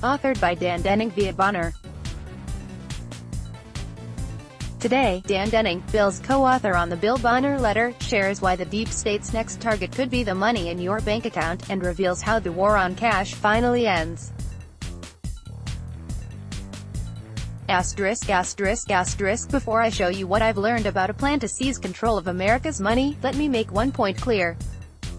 Authored by Dan Denning via Bonner. Today, Dan Denning, Bill's co-author on the Bill Bonner letter, shares why the deep state's next target could be the money in your bank account, and reveals how the war on cash finally ends. Before I show you what I've learned about a plan to seize control of America's money, let me make one point clear.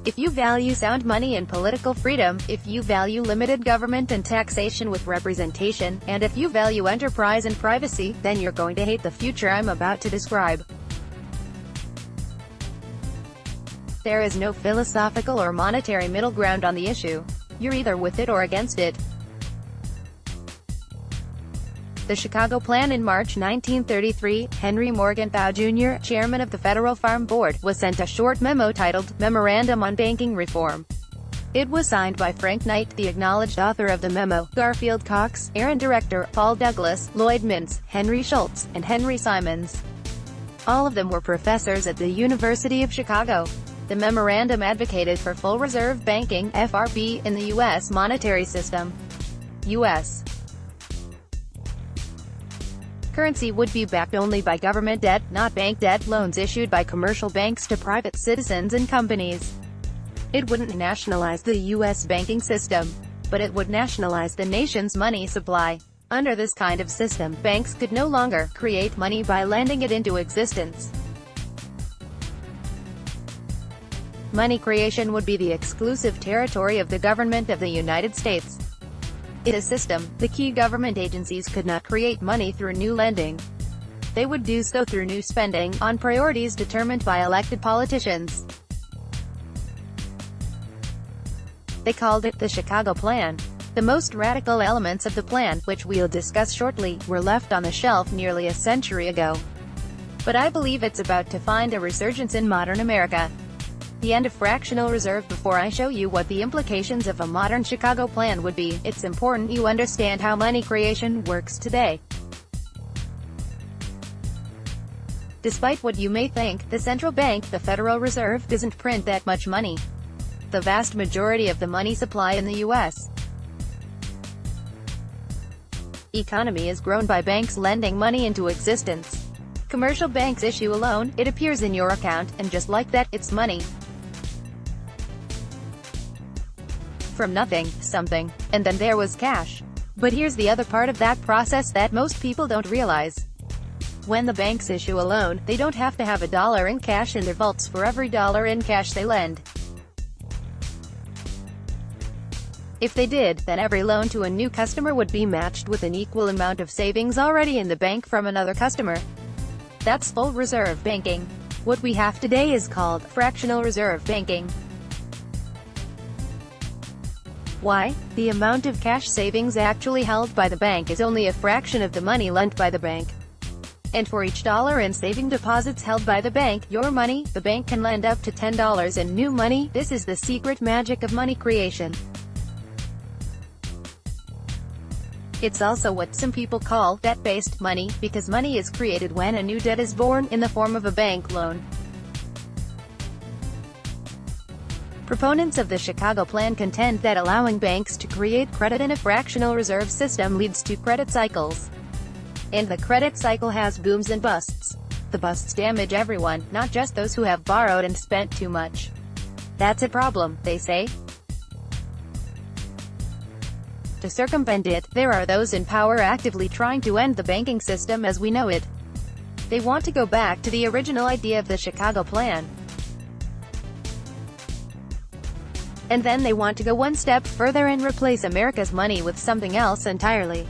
If you value sound money and political freedom, if you value limited government and taxation with representation, and if you value enterprise and privacy, then you're going to hate the future I'm about to describe. There is no philosophical or monetary middle ground on the issue. You're either with it or against it. The Chicago Plan. In March 1933, Henry Morgan Howe Jr., chairman of the Federal Farm Board, was sent a short memo titled, Memorandum on Banking Reform. It was signed by Frank Knight, the acknowledged author of the memo, Garfield Cox, Aaron Director, Paul Douglas, Lloyd Mintz, Henry Schultz, and Henry Simons. All of them were professors at the University of Chicago. The memorandum advocated for full reserve banking, FRB, in the U.S. monetary system. U.S. currency would be backed only by government debt, not bank debt, loans issued by commercial banks to private citizens and companies. It wouldn't nationalize the U.S. banking system, but it would nationalize the nation's money supply. Under this kind of system, banks could no longer create money by lending it into existence. Money creation would be the exclusive territory of the government of the United States. In a system, the key government agencies could not create money through new lending. They would do so through new spending, on priorities determined by elected politicians. They called it the Chicago Plan. The most radical elements of the plan, which we'll discuss shortly, were left on the shelf nearly a century ago. But I believe it's about to find a resurgence in modern America. The end of fractional reserve. Before I show you what the implications of a modern Chicago Plan would be, it's important you understand how money creation works today. Despite what you may think, the central bank, the Federal Reserve, doesn't print that much money. The vast majority of the money supply in the U.S. economy is grown by banks lending money into existence. Commercial banks issue a loan, it appears in your account, and just like that, it's money. From nothing, something, and then there was cash. But here's the other part of that process that most people don't realize. When the banks issue a loan, they don't have to have $1 in cash in their vaults for every dollar in cash they lend. If they did, then every loan to a new customer would be matched with an equal amount of savings already in the bank from another customer. That's full reserve banking. What we have today is called fractional reserve banking. Why? The amount of cash savings actually held by the bank is only a fraction of the money lent by the bank. And for each dollar in saving deposits held by the bank, your money, the bank can lend up to $10 in new money. This is the secret magic of money creation. It's also what some people call debt-based money, because money is created when a new debt is born, in the form of a bank loan. Proponents of the Chicago Plan contend that allowing banks to create credit in a fractional reserve system leads to credit cycles. And the credit cycle has booms and busts. The busts damage everyone, not just those who have borrowed and spent too much. That's a problem, they say. To circumvent it, there are those in power actively trying to end the banking system as we know it. They want to go back to the original idea of the Chicago Plan. And then they want to go one step further and replace America's money with something else entirely.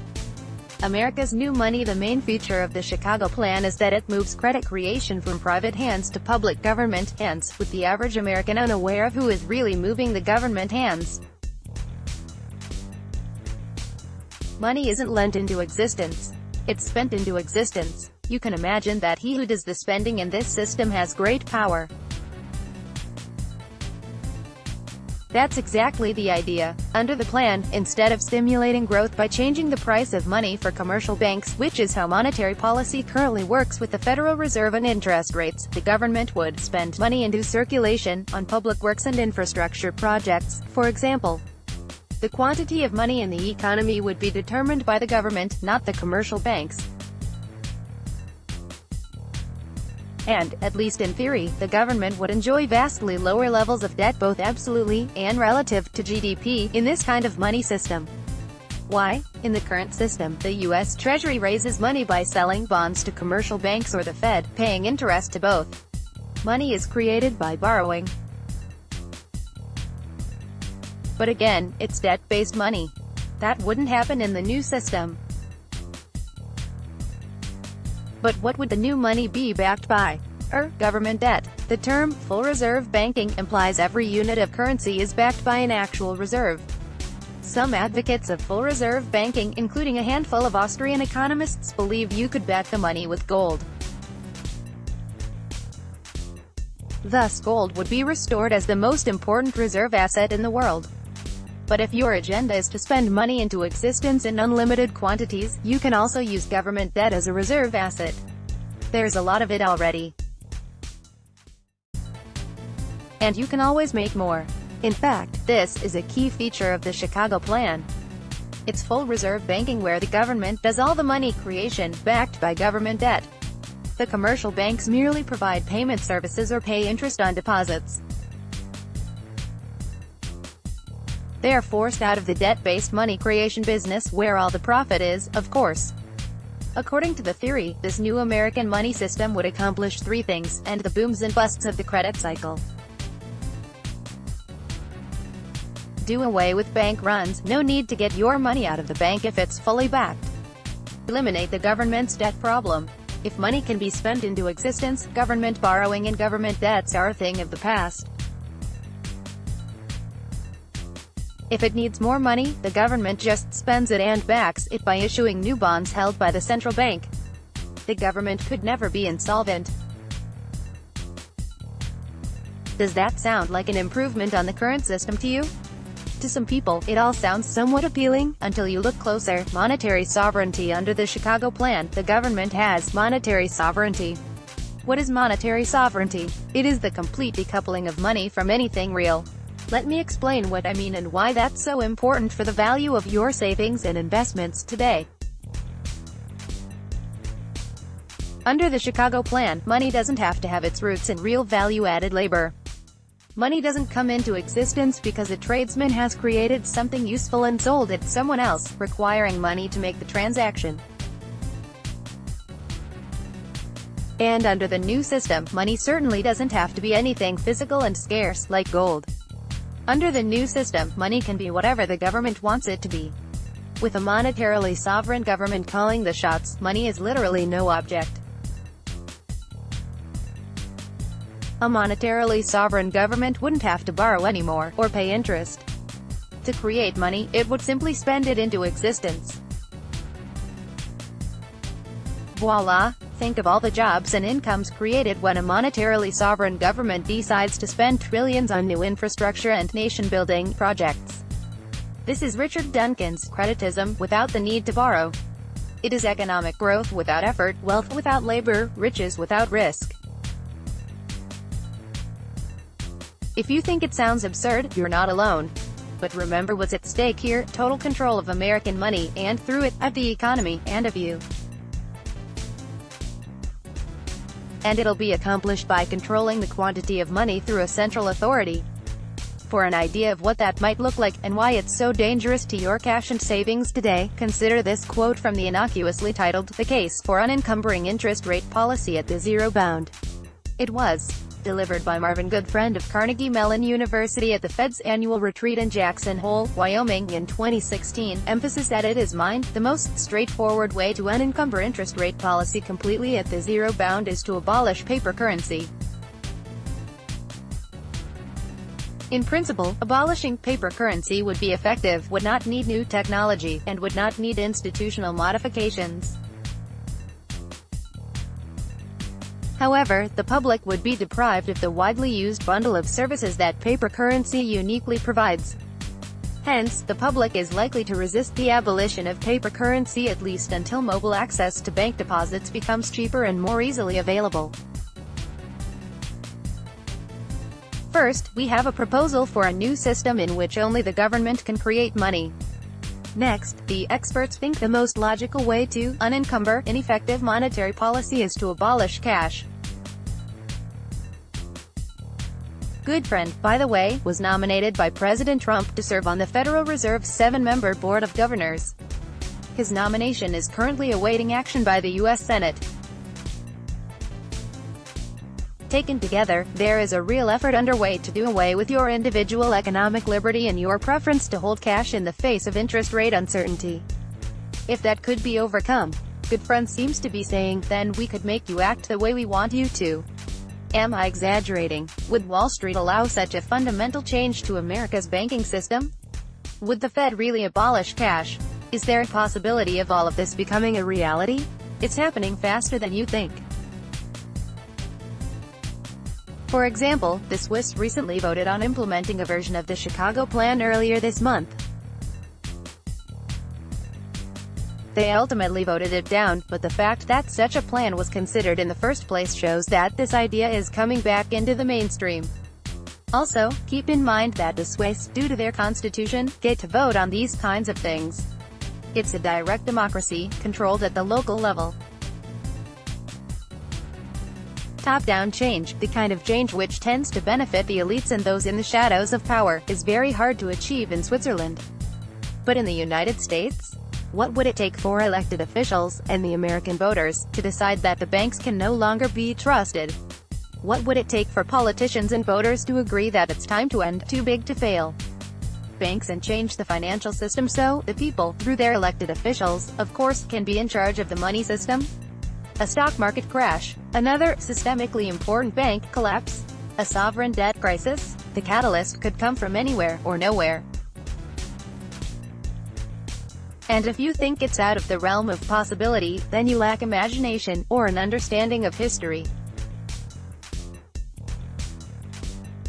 America's new money. The main feature of the Chicago Plan is that it moves credit creation from private hands to public government hands, with the average American unaware of who is really moving the government hands. Money isn't lent into existence. It's spent into existence. You can imagine that he who does the spending in this system has great power. That's exactly the idea. Under the plan, instead of stimulating growth by changing the price of money for commercial banks, which is how monetary policy currently works with the Federal Reserve and interest rates, the government would spend money into circulation, on public works and infrastructure projects, for example. The quantity of money in the economy would be determined by the government, not the commercial banks. And, at least in theory, the government would enjoy vastly lower levels of debt both absolutely, and relative, to GDP, in this kind of money system. Why? In the current system, the U.S. Treasury raises money by selling bonds to commercial banks or the Fed, paying interest to both. Money is created by borrowing. But again, it's debt-based money. That wouldn't happen in the new system. But what would the new money be backed by? Government debt. The term, full reserve banking, implies every unit of currency is backed by an actual reserve. Some advocates of full reserve banking, including a handful of Austrian economists, believe you could back the money with gold. Thus gold would be restored as the most important reserve asset in the world. But if your agenda is to spend money into existence in unlimited quantities, you can also use government debt as a reserve asset. There's a lot of it already. And you can always make more. In fact, this is a key feature of the Chicago Plan. It's full reserve banking where the government does all the money creation, backed by government debt. The commercial banks merely provide payment services or pay interest on deposits. They are forced out of the debt-based money creation business, where all the profit is, of course. According to the theory, this new American money system would accomplish three things, end the booms and busts of the credit cycle. Do away with bank runs, no need to get your money out of the bank if it's fully backed. Eliminate the government's debt problem. If money can be spent into existence, government borrowing and government debts are a thing of the past. If it needs more money, the government just spends it and backs it by issuing new bonds held by the central bank. The government could never be insolvent. Does that sound like an improvement on the current system to you? To some people, it all sounds somewhat appealing, until you look closer. Monetary sovereignty. Under the Chicago Plan, the government has monetary sovereignty. What is monetary sovereignty? It is the complete decoupling of money from anything real. Let me explain what I mean and why that's so important for the value of your savings and investments today. Under the Chicago Plan, money doesn't have to have its roots in real value-added labor. Money doesn't come into existence because a tradesman has created something useful and sold it to someone else, requiring money to make the transaction. And under the new system, money certainly doesn't have to be anything physical and scarce, like gold. Under the new system, money can be whatever the government wants it to be. With a monetarily sovereign government calling the shots, money is literally no object. A monetarily sovereign government wouldn't have to borrow anymore, or pay interest. To create money, it would simply spend it into existence. Voila! Think of all the jobs and incomes created when a monetarily sovereign government decides to spend trillions on new infrastructure and nation-building projects. This is Richard Duncan's creditism, without the need to borrow. It is economic growth without effort, wealth without labor, riches without risk. If you think it sounds absurd, you're not alone. But remember what's at stake here: total control of American money, and through it, of the economy, and of you. And it'll be accomplished by controlling the quantity of money through a central authority. For an idea of what that might look like, and why it's so dangerous to your cash and savings today, consider this quote from the innocuously titled, "The Case for Unencumbering Interest Rate Policy at the Zero Bound." It was delivered by Marvin Goodfriend of Carnegie Mellon University at the Fed's annual retreat in Jackson Hole, Wyoming, in 2016. Emphasis at it is mind. The most straightforward way to unencumber interest rate policy completely at the zero bound is to abolish paper currency. In principle, abolishing paper currency would be effective, would not need new technology, and would not need institutional modifications. However, the public would be deprived of the widely used bundle of services that paper currency uniquely provides. Hence, the public is likely to resist the abolition of paper currency, at least until mobile access to bank deposits becomes cheaper and more easily available. First, we have a proposal for a new system in which only the government can create money. Next, the experts think the most logical way to unencumber ineffective monetary policy is to abolish cash. Goodfriend, by the way, was nominated by President Trump to serve on the Federal Reserve's 7-member Board of Governors. His nomination is currently awaiting action by the U.S. Senate. Taken together, there is a real effort underway to do away with your individual economic liberty and your preference to hold cash in the face of interest rate uncertainty. If that could be overcome, Goodfriend seems to be saying, then we could make you act the way we want you to. Am I exaggerating? Would Wall Street allow such a fundamental change to America's banking system? Would the Fed really abolish cash? Is there a possibility of all of this becoming a reality? It's happening faster than you think. For example, the Swiss recently voted on implementing a version of the Chicago Plan earlier this month. They ultimately voted it down, but the fact that such a plan was considered in the first place shows that this idea is coming back into the mainstream. Also, keep in mind that the Swiss, due to their constitution, get to vote on these kinds of things. It's a direct democracy, controlled at the local level. Top-down change, the kind of change which tends to benefit the elites and those in the shadows of power, is very hard to achieve in Switzerland. But in the United States? What would it take for elected officials, and the American voters, to decide that the banks can no longer be trusted? What would it take for politicians and voters to agree that it's time to end too big to fail banks and change the financial system so the people, through their elected officials, of course, can be in charge of the money system? A stock market crash, another systemically important bank collapse, a sovereign debt crisis, the catalyst could come from anywhere or nowhere. And if you think it's out of the realm of possibility, then you lack imagination, or an understanding of history.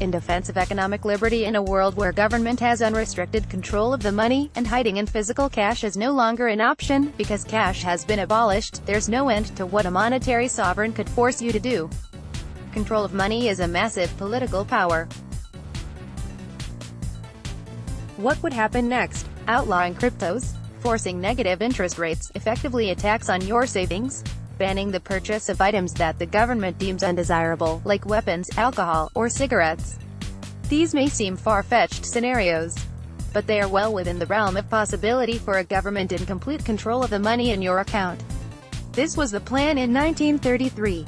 In defense of economic liberty in a world where government has unrestricted control of the money, and hiding in physical cash is no longer an option, because cash has been abolished, there's no end to what a monetary sovereign could force you to do. Control of money is a massive political power. What would happen next? Outlawing cryptos? Forcing negative interest rates, effectively attacks on your savings? Banning the purchase of items that the government deems undesirable, like weapons, alcohol, or cigarettes. These may seem far-fetched scenarios, but they are well within the realm of possibility for a government in complete control of the money in your account. This was the plan in 1933.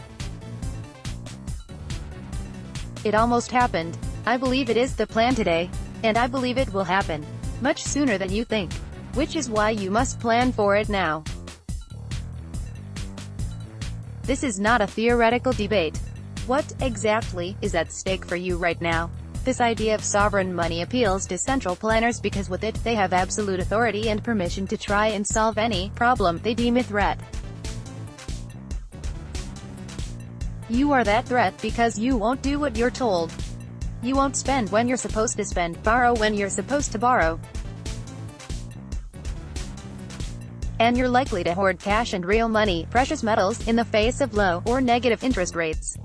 It almost happened. I believe it is the plan today, and I believe it will happen much sooner than you think, which is why you must plan for it now. This is not a theoretical debate. What, exactly, is at stake for you right now? This idea of sovereign money appeals to central planners because with it, they have absolute authority and permission to try and solve any problem they deem a threat. You are that threat because you won't do what you're told. You won't spend when you're supposed to spend, borrow when you're supposed to borrow. And you're likely to hoard cash and real money, precious metals, in the face of low or negative interest rates.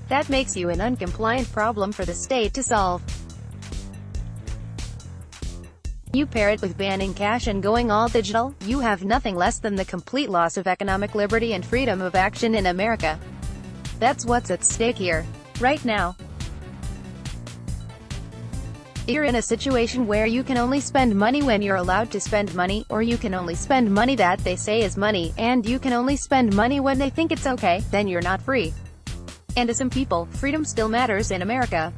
That makes you an uncompliant problem for the state to solve. You pair it with banning cash and going all digital, you have nothing less than the complete loss of economic liberty and freedom of action in America. That's what's at stake here, right now. You're in a situation where you can only spend money when you're allowed to spend money, or you can only spend money that they say is money, and you can only spend money when they think it's okay, then you're not free. And to some people, freedom still matters in America.